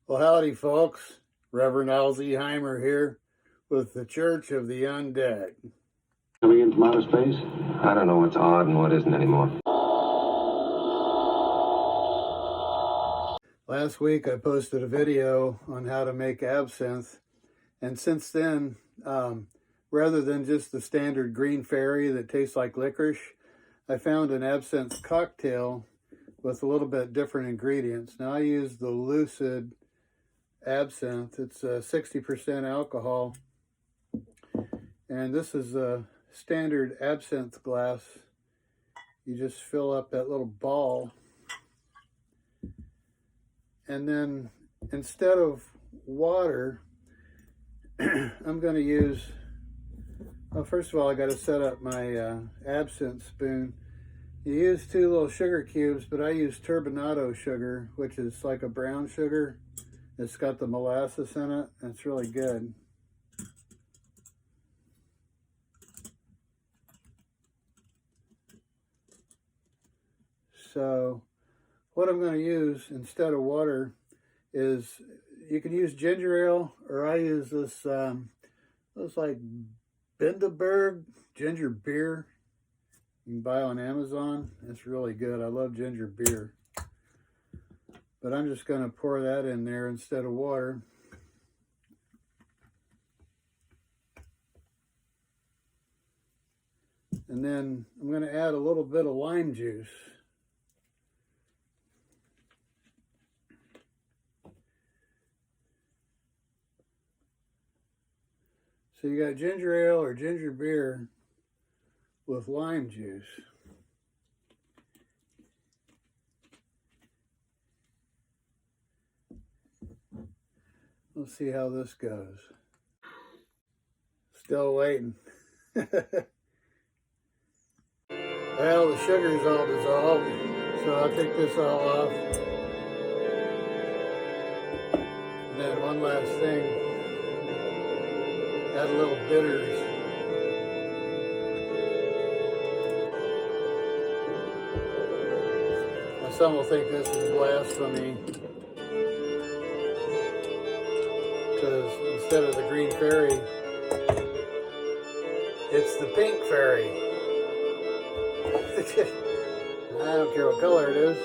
Well, howdy, folks. Rev AL Z Heimer here with the Church of the Undead. Coming into outer space? I don't know what's odd and what isn't anymore. Last week I posted a video on how to make absinthe, and since then, rather than just the standard green fairy that tastes like licorice, I found an absinthe cocktail with a little bit different ingredients. Now I use the Lucid absinthe. It's 60% alcohol, and this is a standard absinthe glass. You just fill up that little ball, and then instead of water, I'm going to use, well, first of all, I got to set up my absinthe spoon. You use 2 little sugar cubes, but I use turbinado sugar, which is like a brown sugar. It's got the molasses in it, and it's really good. So what I'm going to use instead of water is, you can use ginger ale, or I use this, looks like Binderberg ginger beer. You can buy on Amazon. It's really good. I love ginger beer. But I'm just going to pour that in there instead of water. And then I'm going to add a little bit of lime juice. So you got ginger ale or ginger beer with lime juice. Let's see how this goes. Still waiting. Well, the sugar's all dissolved, so I'll take this all off. And then one last thing, add a little bitters. Now, some will think this is blasphemy, because instead of the green fairy, it's the pink fairy. I don't care what color it is.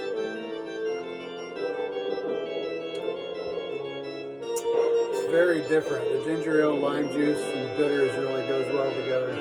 It's very different. The ginger ale, lime juice, and bitters really goes well together.